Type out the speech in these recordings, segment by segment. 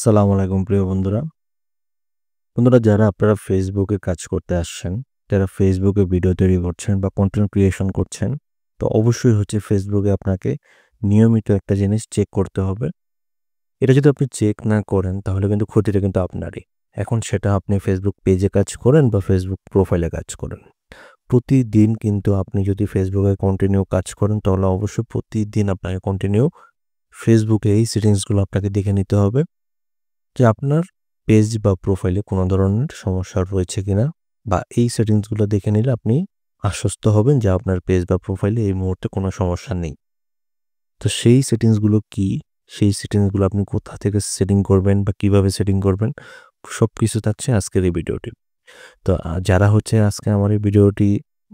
আসসালামু আলাইকুম প্রিয় বন্ধুরা। বন্ধুরা যারা আপনারা ফেসবুকে কাজ করতে আসছেন, যারা ফেসবুকে ভিডিও তৈরি করছেন বা কনটেন্ট ক্রিয়েশন করছেন, তো অবশ্যই হচ্ছে ফেসবুকে আপনাকে নিয়মিত একটা জিনিস চেক করতে হবে। এটা যদি আপনি চেক না করেন তাহলে কিন্তু ক্ষতিটা কিন্তু আপনারই। এখন সেটা আপনি ফেসবুক পেজে কাজ করেন বা ফেসবুক প্রোফাইলে কাজ করেন। প্রতিদিন কিন্তু আপনি যদি ফেসবুকে কন্টিনিউ কাজ করেন তাহলে অবশ্যই প্রতিদিন আপনাকে কন্টিনিউ ফেসবুকে এই সেটিংসগুলো আপনাকে দেখে নিতে হবে যে আপনার পেজ বা প্রোফাইলে কোনো ধরনের সমস্যা রয়েছে কিনা, বা এই সেটিংসগুলো দেখে নিলে আপনি আশ্বস্ত হবেন যে আপনার পেজ বা প্রোফাইলে এই মুহূর্তে কোনো সমস্যা নেই। তো সেই সেটিংসগুলো কি? সেই সেটিংসগুলো আপনি কোথা থেকে সেটিং করবেন বা কিভাবে সেটিং করবেন? সবকিছু থাকছে আজকের এই ভিডিওটি। তো যারা হচ্ছে আজকে আমার এই ভিডিওটি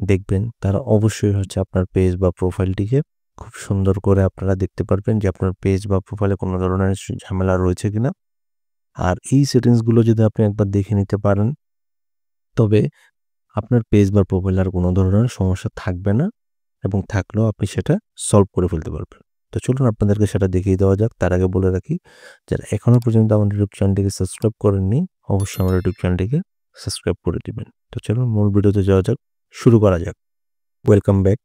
দেখবেন তারা অবশ্যই হচ্ছে আপনার পেজ বা প্রোফাইলটিকে খুব সুন্দর করে আপনারা দেখতে পারবেন যে আপনার পেজ বা প্রোফাইলে কোনো ধরনের ঝামেলা রয়েছে কিনা। আর এই সেটিংসগুলো যদি আপনি একবার দেখে নিতে পারেন, তবে আপনার পেজ বা প্রোফাইলে আর কোনো ধরনের সমস্যা থাকবে না, এবং থাকলেও আপনি সেটা সলভ করে ফেলতে পারবেন। তো চলুন আপনাদেরকে সেটা দেখিয়ে দেওয়া যাক। তার আগে বলে রাখি, যারা এখনো পর্যন্ত আমার ইউটিউব চ্যানেলটিকে সাবস্ক্রাইব করেননি, অবশ্যই আমার ইউটিউব চ্যানেলটিকে সাবস্ক্রাইব করে দিবেন। তো চলুন মূল ভিডিওতে যাওয়া যাক, শুরু করা যাক। Welcome back.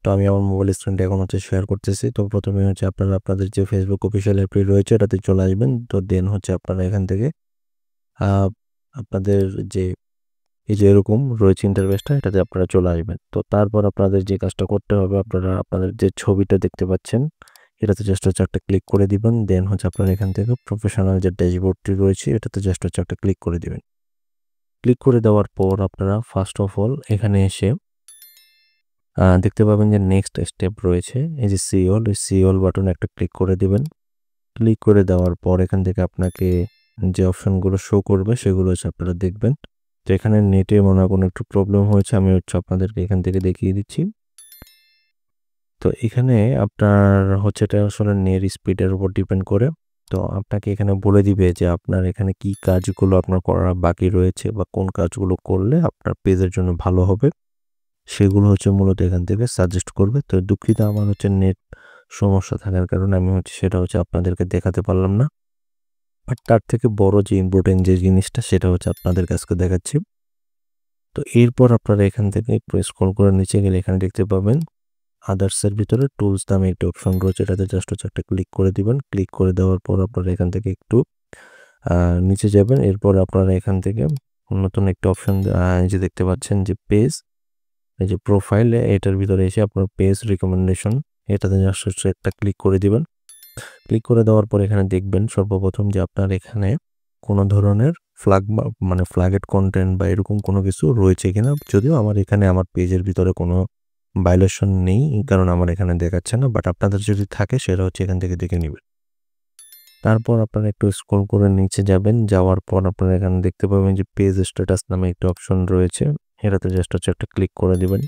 তো আমি আমার মোবাইল স্ক্রিনটা এখন হচ্ছে শেয়ার করতেছি। তো প্রথমে হচ্ছে আপনারা আপনাদের যে ফেসবুক অফিসিয়াল অ্যাপটি রয়েছে এটাতে চলে আসবেন। তো দেন হচ্ছে আপনারা এখান থেকে আ আপনাদের যে এই যে এরকম রয়েছে ইন্টারফেসটা, এটাতে আপনারা চলে আসবেন। তো তারপর আপনাদের যে কাজটা করতে হবে, আপনারা আপনাদের যে ছবিটা দেখতে পাচ্ছেন এটাতে জাস্ট হচ্ছে একটা ক্লিক করে দিবেন। দেন হচ্ছে আপনারা এখান থেকে প্রফেশনাল যে ড্যাশবোর্ডটি রয়েছে এটাতে জাস্ট হচ্ছে একটা ক্লিক করে দিবেন। ক্লিক করে দেওয়ার পর আপনারা ফার্স্ট অফ অল এখানে এসে দেখতে পাবেন যে নেক্সট স্টেপ রয়েছে। এই যে সি অল, এই সি অল বাটনে একটা ক্লিক করে দিবেন। ক্লিক করে দেওয়ার পর এখান থেকে আপনাকে যে অপশনগুলো শো করবে সেগুলো হচ্ছে আপনারা দেখবেন। তো এখানে নেটে মনে হয় কোনো একটু প্রবলেম হয়েছে, আমি হচ্ছে আপনাদেরকে এখান থেকে দেখিয়ে দিচ্ছি। তো এখানে আপনার হচ্ছে এটা আসলে নেট স্পিডের উপর ডিপেন্ড করে। তো আপনাকে এখানে বলে দিবে যে আপনার এখানে কি কাজগুলো আপনার করা বাকি রয়েছে বা কোন কাজগুলো করলে আপনার পেজের জন্য ভালো হবে, সেগুলো হচ্ছে মূলত এখান থেকে সাজেস্ট করবে। তো দুঃখিত, আমার হচ্ছে নেট সমস্যা থাকার কারণে আমি হচ্ছে সেটা হচ্ছে আপনাদেরকে দেখাতে পারলাম না। বাট তার থেকে বড় যে ইম্পর্টেন্ট যে জিনিসটা সেটা হচ্ছে আপনাদের কাছকে দেখাচ্ছি। তো এরপর আপনারা এখান থেকে একটু স্ক্রল করে নিচে গেলে এখানে দেখতে পাবেন আদার্সের ভিতরে টুলস নামে একটা অপশন রয়েছে, এটাতে জাস্ট হচ্ছে একটা ক্লিক করে দিবেন। ক্লিক করে দেওয়ার পর আপনারা এখান থেকে একটু নিচে যাবেন। এরপর আপনারা এখান থেকে নতুন একটা অপশন এই যে দেখতে পাচ্ছেন যে পেজ, এই যে প্রোফাইল, এটার ভিতরে এসে আপনার পেজ রিকমেন্ডেশন এটাতে জাস্ট হচ্ছে একটা ক্লিক করে দিবেন। ক্লিক করে দেওয়ার পর এখানে দেখবেন সর্বপ্রথম যে আপনার এখানে কোনো ধরনের মানে ফ্ল্যাগেড কন্টেন্ট বা এরকম কোনো কিছু রয়েছে কিনা। যদিও আমার এখানে আমার পেজের ভিতরে কোনো ভায়োলেশন নেই, কারণ আমার এখানে দেখাচ্ছে না, বাট আপনাদের যদি থাকে সেটা হচ্ছে এখান থেকে দেখে নেবেন। তারপর আপনারা একটু স্ক্রল করে নিচে যাবেন, যাওয়ার পর আপনারা এখানে দেখতে পাবেন যে পেজ স্ট্যাটাস নামে একটা অপশন রয়েছে, এটাতে জাস্ট হচ্ছে একটা ক্লিক করে দিবেন।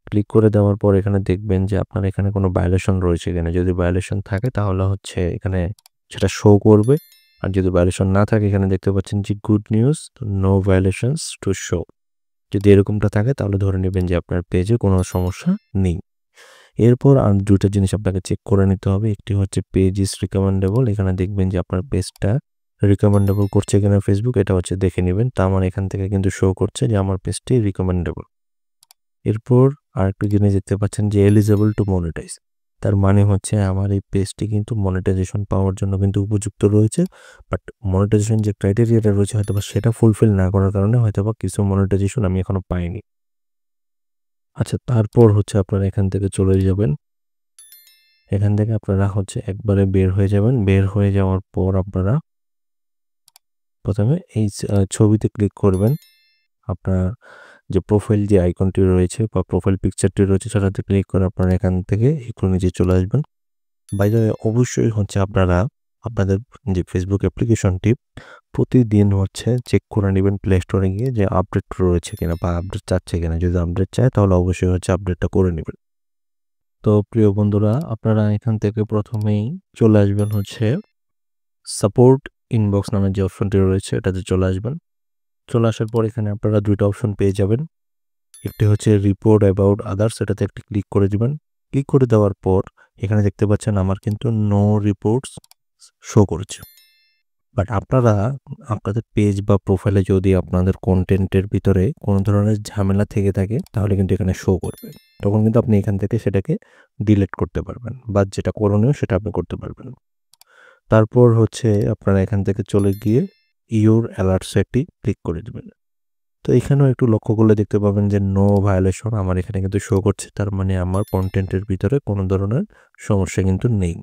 ক্লিক করে দেওয়ার পর এখানে দেখবেন যে আপনার এখানে কোনো ভায়োলেশন রয়েছে কিনা। যদি ভায়োলেশন থাকে তাহলে হচ্ছে এখানে সেটা শো করবে। আর যদি ভায়োলেশন না থাকে এখানে দেখতে পাচ্ছেন যে good news, no violations to show. যদি এরকমটা থাকে তাহলে ধরে নেবেন যে আপনার পেজে কোনো সমস্যা নেই। এরপর আর ২ টা জিনিস আপনাকে চেক করে নিতে হবে। একটি হচ্ছে পেজ ইজ রিকমেন্ডেবল। এখানে দেখবেন যে আপনার পেজটা রিকমেন্ডেবল করছে কিনা ফেসবুক, এটা হচ্ছে দেখে নিবেন। তো আমার এখান থেকে কিন্তু শো করছে যে আমার পেজটি রিকমেন্ডেবল। এরপর আরেকটা জিনিস দেখতে পাচ্ছেন যে এলিজিবল টু মনিটাইজ। তার মানে হচ্ছে আমার এই পেজটি কিন্তু মনিটাইজেশন পাওয়ার জন্য কিন্তু উপযুক্ত রয়েছে। বাট মনিটাইজেশন যে ক্রাইটেরিয়াটা রয়েছে হয়তোবা সেটা ফুলফিল না করার কারণে হয়তোবা কিছু মনিটাইজেশন আমি এখনো পাইনি। আচ্ছা, তারপর হচ্ছে আপনারা এখান থেকে চলে যাবেন। এখান থেকে আপনারা হচ্ছে একবারে বের হয়ে যাবেন। বের হয়ে যাওয়ার পর আপনারা প্রথমে এই ছবিতে ক্লিক করবেন। আপনার যে প্রোফাইল যে আইকনটি রয়েছে বা প্রোফাইল পিকচারটি রয়েছে সেটাতে ক্লিক করে আপনারা এখান থেকে একটু নিচে চলে আসবেন। বাই দ্য ওয়ে, অবশ্যই হচ্ছে আপনারা আপনাদের যে ফেসবুক অ্যাপ্লিকেশনটি প্রতিদিন হচ্ছে চেক করে নেবেন প্লে স্টোরে গিয়ে যে আপডেট রয়েছে কিনা বা আপডেট চাচ্ছে কিনা। যদি আপডেট চায় তাহলে অবশ্যই হচ্ছে আপডেটটা করে নেবেন। তো প্রিয় বন্ধুরা, আপনারা এখান থেকে প্রথমেই চলে আসবেন হচ্ছে সাপোর্ট ইনবক্স নামের যে অপশনটি রয়েছে এটাতে চলে আসবেন। চলে আসার পর এখানে আপনারা ২ টা অপশন পেয়ে যাবেন। একটি হচ্ছে রিপোর্ট অ্যাবাউট আদার্স, এটাতে একটা ক্লিক করে দিবেন। ক্লিক করে দেওয়ার পর এখানে দেখতে পাচ্ছেন আমার কিন্তু নো রিপোর্টস শো করছে। বাট আপনারা আপনাদের পেজ বা প্রোফাইলে যদি আপনাদের কনটেন্টের ভিতরে কোনো ধরনের ঝামেলা থেকে থাকে তাহলে কিন্তু এখানে শো করবে। তখন কিন্তু আপনি এখান থেকে সেটাকে ডিলিট করতে পারবেন বা যেটা করণীয় সেটা আপনি করতে পারবেন। তারপর হচ্ছে আপনারা এখান থেকে চলে গিয়ে ইউর অ্যালার্টস একটি ক্লিক করে দেবেন। তো এখানেও একটু লক্ষ্য করলে দেখতে পাবেন যে নো ভায়োলেশন আমার এখানে কিন্তু শো করছে। তার মানে আমার কনটেন্টের ভিতরে কোনো ধরনের সমস্যা কিন্তু নেই।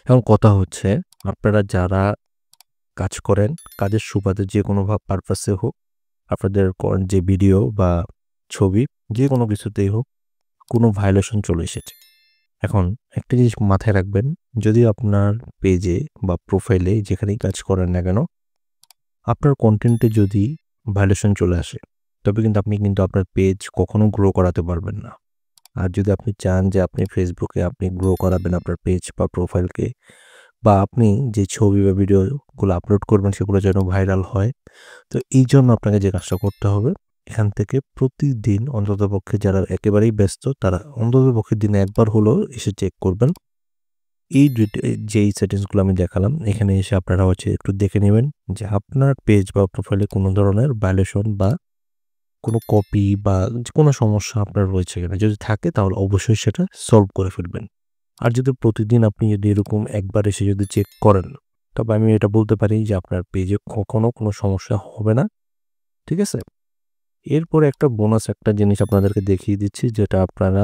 এখন কথা হচ্ছে আপনারা যারা কাজ করেন, কাজের সুবাদে যে কোনো পারপাসে হোক, আপনাদের যে ভিডিও বা ছবি যে কোনো কিছুতেই হোক কোনো ভায়োলেশন চলে এসেছে। এখন একটা জিনিস মাথায় রাখবেন, যদি আপনার পেজে বা প্রোফাইলে যেখানেই কাজ করেন না কেন, আপনার কনটেন্টে যদি ভায়োলেশন চলে আসে, তবে কিন্তু আপনি আপনার পেজ কখনো গ্রো করাতে পারবেন না। আর যদি আপনি চান যে আপনি ফেসবুকে আপনি গ্রো করাবেন আপনার পেজ বা প্রোফাইলকে, বা আপনি যে ছবি বা ভিডিওগুলো আপলোড করবেন সেগুলো যেন ভাইরাল হয়, তো এই জন্য আপনাকে যে কাজটা করতে হবে, এখান থেকে প্রতিদিন অন্ততপক্ষে যারা একেবারেই ব্যস্ত তারা অন্ততপক্ষে দিনে একবার হলেও এসে চেক করবেন। এই যেই সেটিংসগুলো আমি দেখালাম এখানে এসে আপনারা হচ্ছে একটু দেখে নেবেন যে আপনার পেজ বা প্রোফাইলে কোনো ধরনের ভায়োলেশন বা কোনো কপি বা কোনো সমস্যা আপনার রয়েছে কিনা। যদি থাকে তাহলে অবশ্যই সেটা সলভ করে ফেলবেন। আর যদি প্রতিদিন আপনি যদি এরকম একবার এসে যদি চেক করেন, তবে আমি এটা বলতে পারি যে আপনার পেজে কখনো কোনো সমস্যা হবে না। ঠিক আছে? এরপরে একটা বোনাস একটা জিনিস আপনাদেরকে দেখিয়ে দিচ্ছি যেটা আপনারা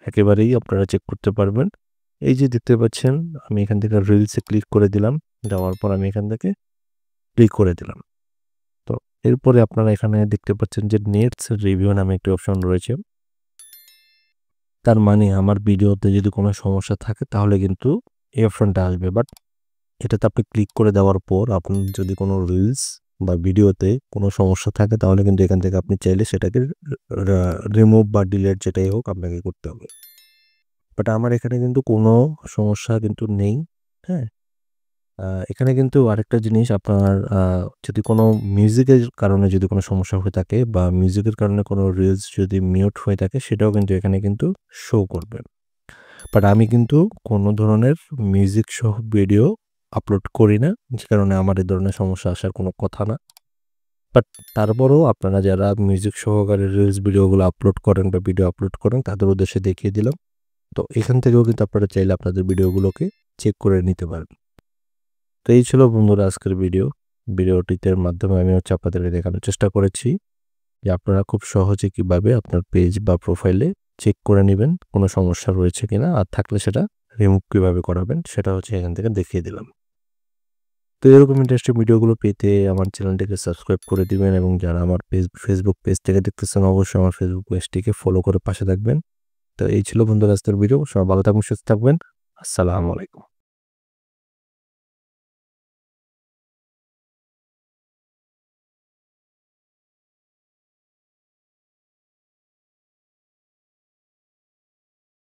একেবারেই আপনারা চেক করতে পারবেন। এই যে দেখতে পাচ্ছেন আমি এখান থেকে রিলসে ক্লিক করে দিলাম। দেওয়ার পর আমি এখান থেকে ক্লিক করে দিলাম। তো এরপরে আপনারা এখানে দেখতে পাচ্ছেন যে নেটস রিভিউ নামে একটি অপশন রয়েছে। তার মানে আমার ভিডিওতে যদি কোনো সমস্যা থাকে তাহলে কিন্তু এই অপশনটা আসবে। বাট এটাতে আপনি ক্লিক করে দেওয়ার পর আপনার যদি কোনো রিলস বা ভিডিওতে কোনো সমস্যা থাকে তাহলে কিন্তু এখান থেকে আপনি চাইলে সেটাকে রিমুভ বা ডিলিট যেটাই হোক আপনাকে করতে হবে। বাট আমার এখানে কিন্তু কোনো সমস্যা কিন্তু নেই। হ্যাঁ? এখানে কিন্তু আরেকটা জিনিস আপনার যদি কোনো মিউজিকের কারণে যদি কোনো সমস্যা হয়ে থাকে বা মিউজিকের কারণে কোনো রিলস যদি মিউট হয়ে থাকে সেটাও কিন্তু এখানে কিন্তু শো করবে। বাট আমি কিন্তু কোনো ধরনের মিউজিক সহ ভিডিও আপলোড করি না। যে কারণে আমার এই ধরনের সমস্যা আসার কোনো কথা না। বাট তারপরেও আপনারা যারা মিউজিক সহকারে রিলস ভিডিওগুলো আপলোড করেন বা ভিডিও আপলোড করেন তাদের উদ্দেশ্যে দেখিয়ে দিলাম। তো এখান থেকেও কিন্তু আপনারা চাইলে আপনাদের ভিডিওগুলোকে চেক করে নিতে পারেন। তো এই ছিল বন্ধুরা আজকের ভিডিওটিতে মাধ্যমে আমি হচ্ছে আপনাদেরকে দেখানোর চেষ্টা করেছি যে আপনারা খুব সহজে কিভাবে আপনার পেজ বা প্রোফাইলে চেক করে নেবেন কোনো সমস্যা রয়েছে কিনা, আর থাকলে সেটা রিমুভ কিভাবে করাবেন সেটা হচ্ছে এখান থেকে দেখিয়ে দিলাম। তো এরকম ইন্টারেস্টিং ভিডিওগুলো পেতে আমার চ্যানেলটিকে সাবস্ক্রাইব করে দিবেন এবং যারা আমার ফেসবুক পেজ থেকে দেখতেছেন অবশ্যই আমার ফেসবুক পেজটিকে ফলো করে পাশে থাকবেন। তো এই ছিল বন্ধুরা আজকের ভিডিও। সবাই ভালো থাকবেন, সুস্থ থাকবেন। আসসালামু আলাইকুম।